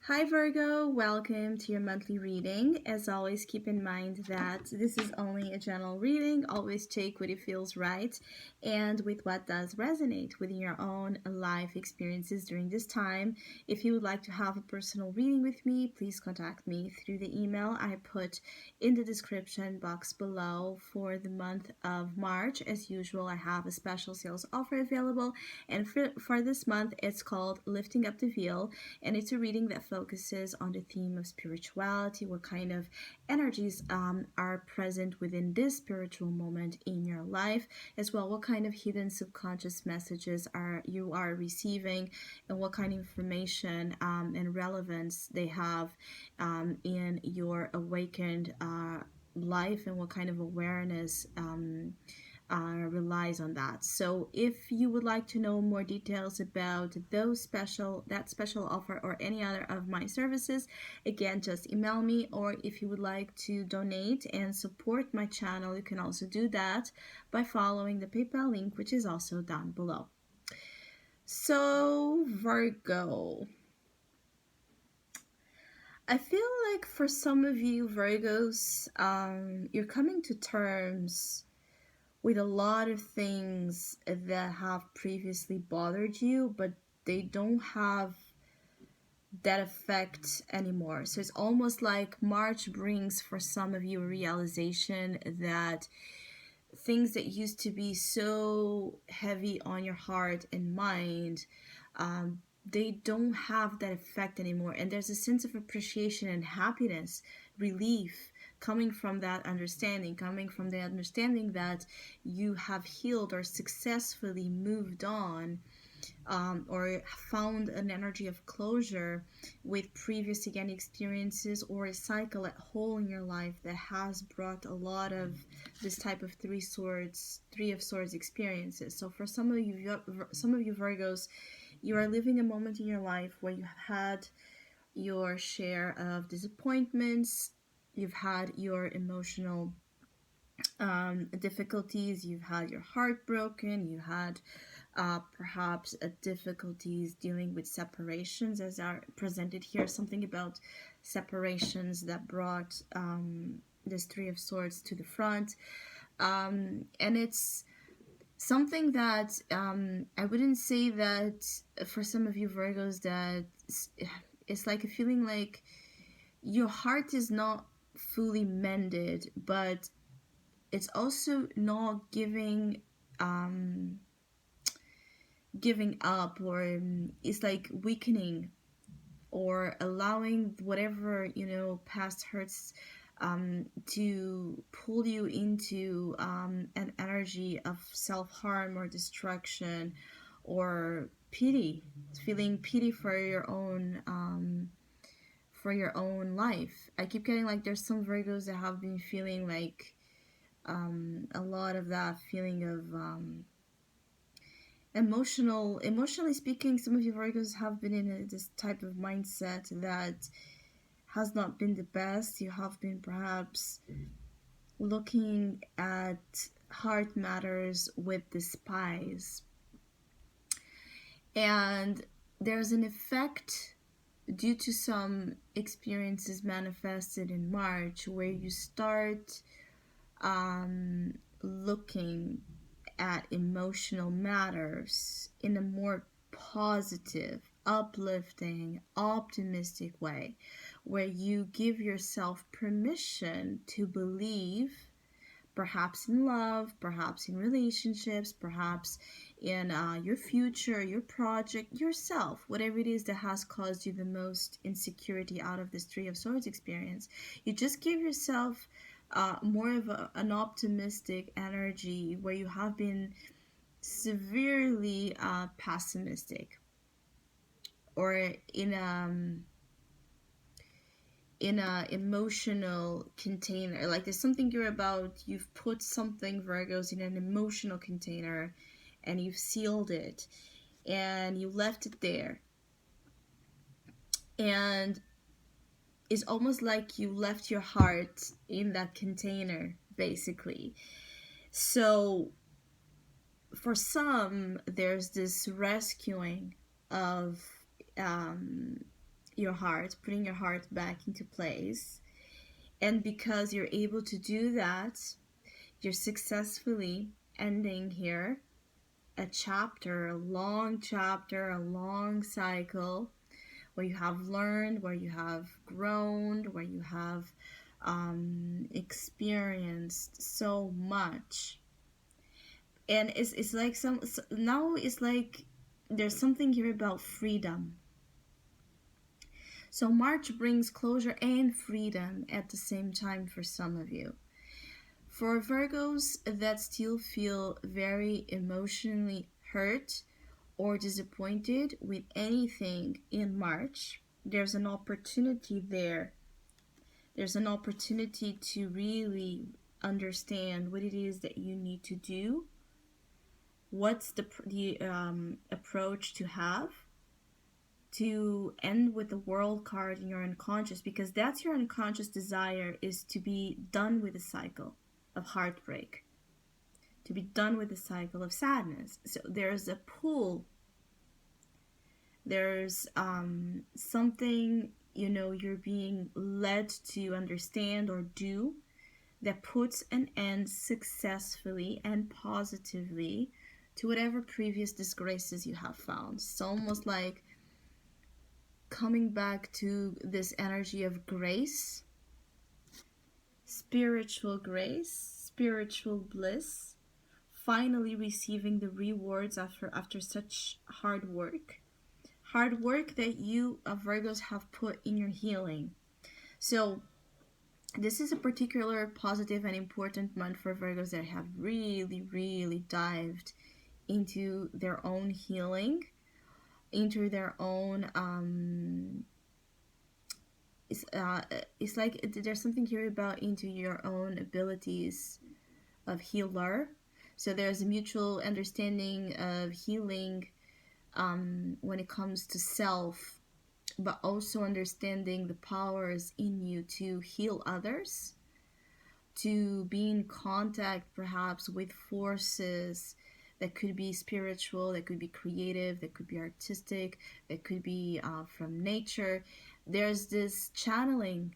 Hi Virgo, welcome to your monthly reading. As always, keep in mind that this is only a general reading. Always take what it feels right and with what does resonate within your own life experiences during this time. If you would like to have a personal reading with me, please contact me through the email I put in the description box below. For the month of March, as usual, I have a special sales offer available, and for this month, it's called Lifting Up the Veil, and it's a reading that focuses on the theme of spirituality, what kind of energies are present within this spiritual moment in your life, as well what kind of hidden subconscious messages you are receiving, and what kind of information and relevance they have in your awakened life, and what kind of awareness relies on that. So if you would like to know more details about that special offer or any other of my services, again, just email me. Or if you would like to donate and support my channel, you can also do that by following the PayPal link, which is also down below. So Virgo, I feel like for some of you Virgos, you're coming to terms with a lot of things that have previously bothered you, but they don't have that effect anymore. So it's almost like March brings for some of you a realization that things that used to be so heavy on your heart and mind, they don't have that effect anymore. And there's a sense of appreciation and happiness, relief coming from that understanding, that you have healed or successfully moved on, or found an energy of closure with previous again experiences, or a cycle at whole in your life that has brought a lot of this type of three of swords experiences. So for some of you Virgos, you are living a moment in your life where you have had your share of disappointments, you've had your emotional difficulties, you've had your heart broken, you had perhaps difficulties dealing with separations, as are presented here, something about separations that brought this Three of Swords to the front. And it's something that I wouldn't say that for some of you Virgos that it's like a feeling like your heart is not fully mended, but it's also not giving up, or it's like weakening, or allowing whatever past hurts to pull you into an energy of self-harm or destruction, or pity, feeling pity for your own life. I keep getting like there's some Virgos that have been feeling like a lot of that feeling of emotionally speaking. Some of you Virgos have been in this type of mindset that has not been the best. You have been perhaps looking at heart matters with despise, and there's an effect due to some experiences manifested in March where you start looking at emotional matters in a more positive, uplifting, optimistic way, where you give yourself permission to believe, perhaps in love, perhaps in relationships, perhaps in your future, your project, yourself, whatever it is that has caused you the most insecurity out of this Three of Swords experience. You just give yourself more of an optimistic energy where you have been severely pessimistic, or in a emotional container. Like there's something you've put something, Virgos, in an emotional container, and you've sealed it and you left it there, and it's almost like you left your heart in that container, basically. So for some, there's this rescuing of your heart, putting your heart back into place. And because you're able to do that, you're successfully ending here a chapter, a long chapter, a long cycle where you have learned, where you have grown, where you have experienced so much. And it's like now it's like there's something here about freedom. So March brings closure and freedom at the same time for some of you. For Virgos that still feel very emotionally hurt or disappointed with anything in March, there's an opportunity there. There's an opportunity to really understand what it is that you need to do. What's the approach to have to end with the World card in your unconscious, because that's your unconscious desire, is to be done with the cycle of heartbreak, to be done with the cycle of sadness. So there's a pull, there's something, you're being led to understand or do that puts an end successfully and positively to whatever previous disgraces you have found. It's almost like coming back to this energy of grace, spiritual grace, spiritual bliss, finally receiving the rewards after such hard work that you Virgos have put in your healing. So this is a particular positive and important month for Virgos that have really, really dived into their own healing, into their own it's like there's something here about into your own abilities of healer. So there's a mutual understanding of healing when it comes to self, but also understanding the powers in you to heal others, to be in contact perhaps with forces that could be spiritual, that could be creative, that could be artistic, that could be from nature. There's this channeling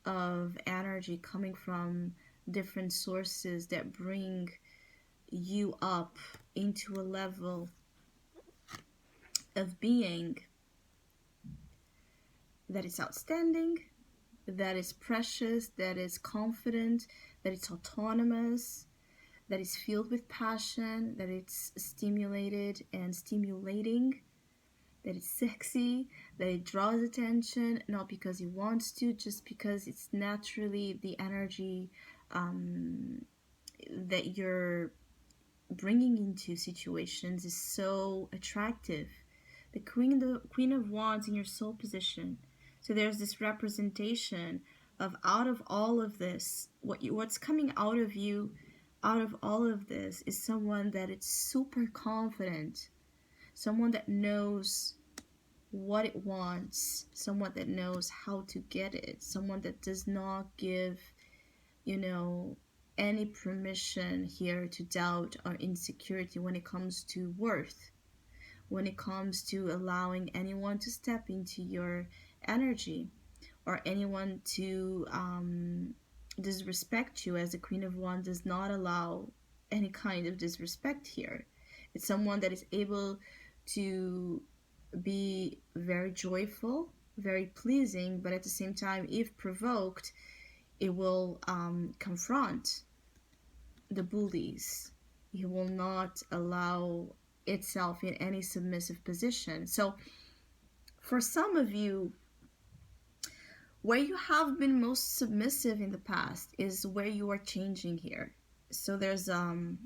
of energy coming from different sources that bring you up into a level of being that is outstanding, that is precious, that is confident, that it's autonomous, that is filled with passion, that it's stimulated and stimulating, that it's sexy, that it draws attention, not because it wants to, just because it's naturally the energy that you're bringing into situations is so attractive. The Queen of Wands in your soul position. So there's this representation of, out of all of this, what's coming out of you, out of all of this, is someone that is super confident, someone that knows what it wants, someone that knows how to get it, someone that does not give, any permission here to doubt or insecurity when it comes to worth, when it comes to allowing anyone to step into your energy or anyone to disrespect you, as the Queen of Wands does not allow any kind of disrespect here. It's someone that is able to be very joyful, very pleasing, but at the same time, if provoked, it will confront the bullies. It will not allow itself in any submissive position. So for some of you, where you have been most submissive in the past is where you are changing here. So there's an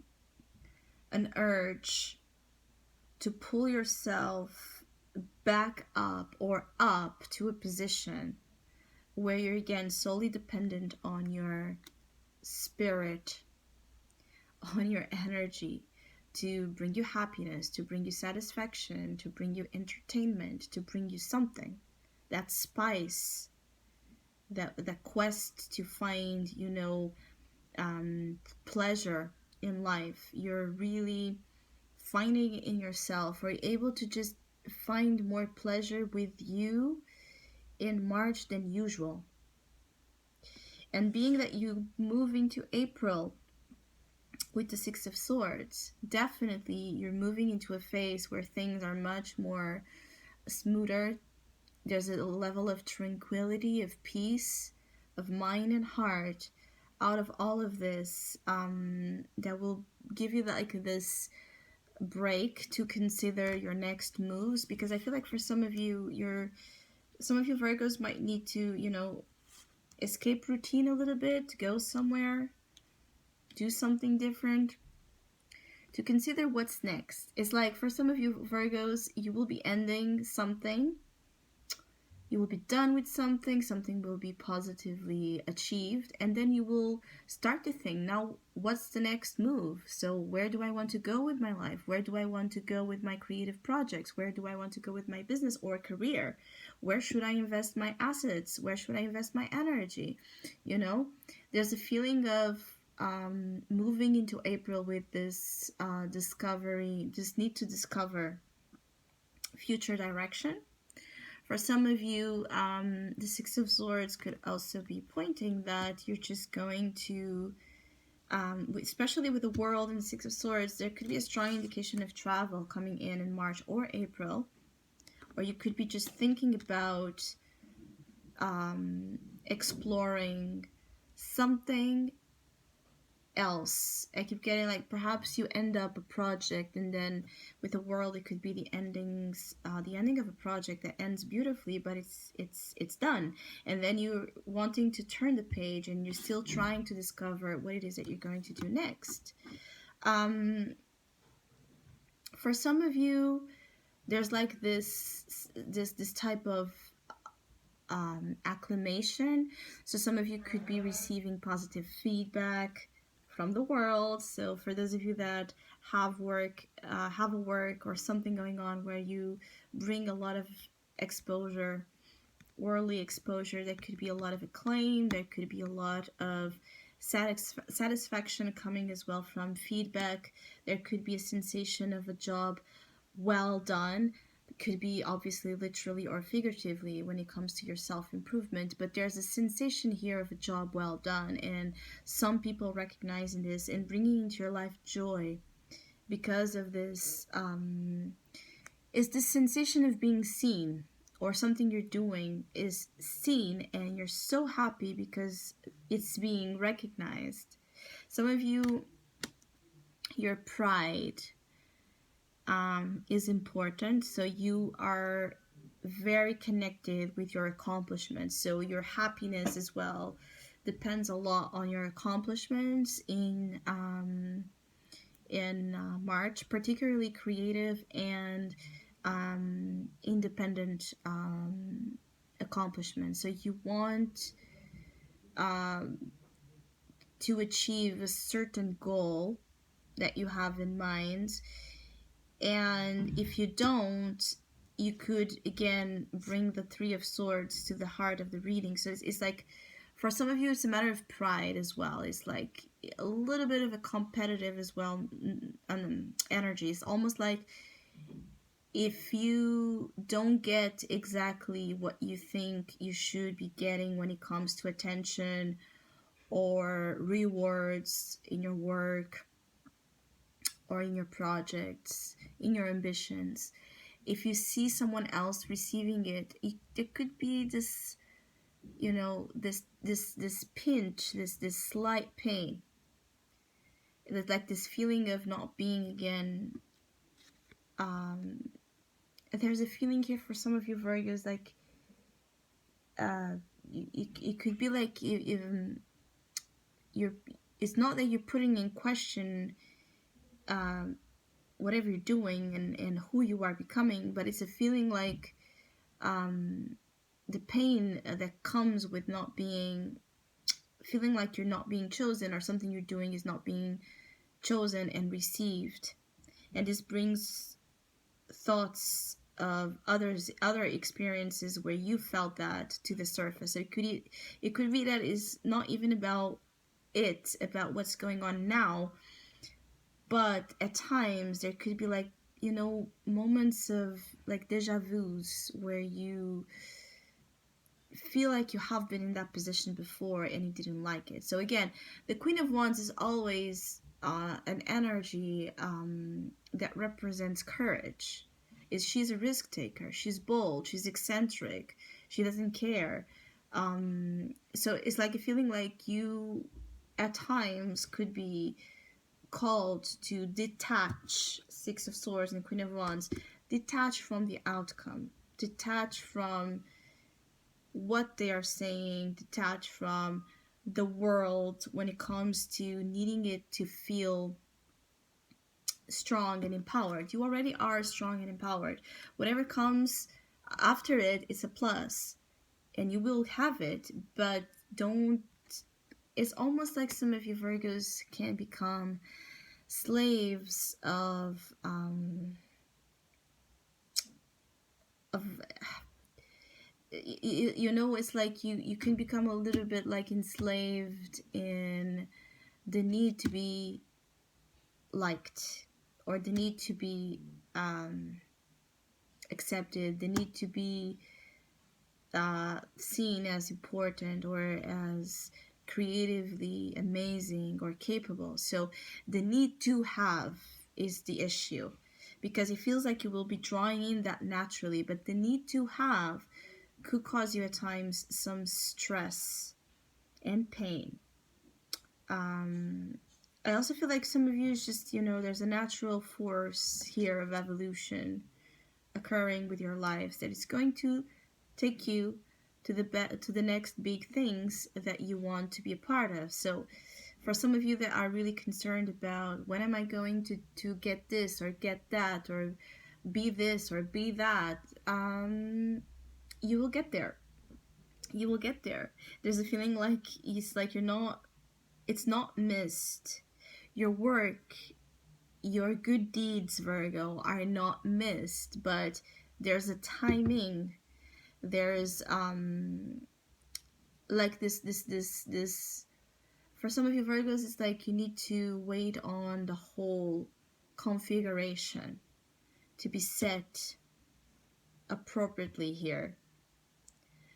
urge to pull yourself back up or up to a position where you're again solely dependent on your spirit, on your energy, to bring you happiness, to bring you satisfaction, to bring you entertainment, to bring you something, that spice, that quest to find, pleasure in life. You're really finding it in yourself, or able to just find more pleasure with you in March than usual. And being that you move into April with the Six of Swords, definitely you're moving into a phase where things are much more smoother. There's a level of tranquility, of peace, of mind and heart out of all of this, that will give you like this break to consider your next moves. Because I feel like for some of you, some of you Virgos might need to, escape routine a little bit, go somewhere, do something different, to consider what's next. It's like for some of you Virgos, you will be ending something, you will be done with something, something will be positively achieved, and then you will start to think, now what's the next move? So where do I want to go with my life? Where do I want to go with my creative projects? Where do I want to go with my business or career? Where should I invest my assets? Where should I invest my energy? There's a feeling of moving into April with this discovery, this need to discover future direction. For some of you, the Six of Swords could also be pointing that you're just going to, especially with the World and the Six of Swords, there could be a strong indication of travel coming in March or April. Or you could be just thinking about exploring something else. I keep getting like perhaps you end up a project, and then with the World it could be the ending of a project that ends beautifully, but it's done, and then you're wanting to turn the page and you're still trying to discover what it is that you're going to do next. For some of you, there's like this type of acclamation. So some of you could be receiving positive feedback from the World. So for those of you that have a work or something going on where you bring a lot of exposure, worldly exposure, there could be a lot of acclaim, there could be a lot of satisfaction coming as well from feedback. There could be a sensation of a job well done. Could be obviously literally or figuratively when it comes to your self-improvement, but there's a sensation here of a job well done, and some people recognizing this and bringing into your life joy because of this. Is this sensation of being seen, or something you're doing is seen and you're so happy because it's being recognized. Some of you, your pride is important, so you are very connected with your accomplishments, so your happiness as well depends a lot on your accomplishments in March, particularly creative and independent accomplishments. So you want to achieve a certain goal that you have in mind, and if you don't, you could again bring the Three of Swords to the heart of the reading. So it's like for some of you it's a matter of pride as well. It's like a little bit of a competitive as well energy. It's almost like if you don't get exactly what you think you should be getting when it comes to attention or rewards in your work or in your projects, in your ambitions, if you see someone else receiving it, there could be this, this pinch, this slight pain. There's like this feeling of not being again. There's a feeling here for some of you Virgos, like it could be like you're. It's not that you're putting in question whatever you're doing and who you are becoming, but it's a feeling like the pain that comes with not being, feeling like you're not being chosen, or something you're doing is not being chosen and received, and this brings thoughts of other experiences where you felt that to the surface. So it could be that it's not even about what's going on now, but at times there could be like, moments of like deja vus where you feel like you have been in that position before and you didn't like it. So again, the Queen of Wands is always an energy that represents courage. She's a risk taker. She's bold. She's eccentric. She doesn't care. So it's like a feeling like you, at times, could be called to detach. Six of Swords and Queen of Wands. Detach from the outcome. Detach from what they are saying, detach from the world when it comes to needing it to feel strong and empowered. You already are strong and empowered. Whatever comes after it is a plus, and you will have it, but don't. It's almost like some of you Virgos can become slaves of you know, it's like you can become a little bit like enslaved in the need to be liked, or the need to be accepted, the need to be seen as important or as creatively amazing or capable. So the need to have is the issue, because it feels like you will be drawing in that naturally, but the need to have could cause you at times some stress and pain. I also feel like some of you is just, there's a natural force here of evolution occurring with your lives that is going to take you to the next big things that you want to be a part of. So for some of you that are really concerned about when am I going to get this or get that or be this or be that, you will get there. You will get there. There's a feeling like it's not missed. Your work, your good deeds, Virgo, are not missed, but there's a timing. There's like this for some of you Virgos, it's like you need to wait on the whole configuration to be set appropriately here.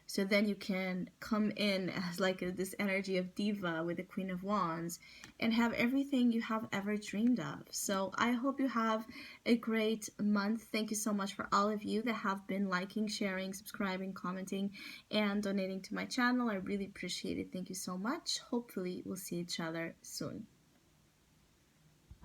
So then you can come in as like this energy of diva with the Queen of Wands and have everything you have ever dreamed of. So I hope you have a great month. Thank you so much for all of you that have been liking, sharing, subscribing, commenting, and donating to my channel. I really appreciate it. Thank you so much. Hopefully we'll see each other soon.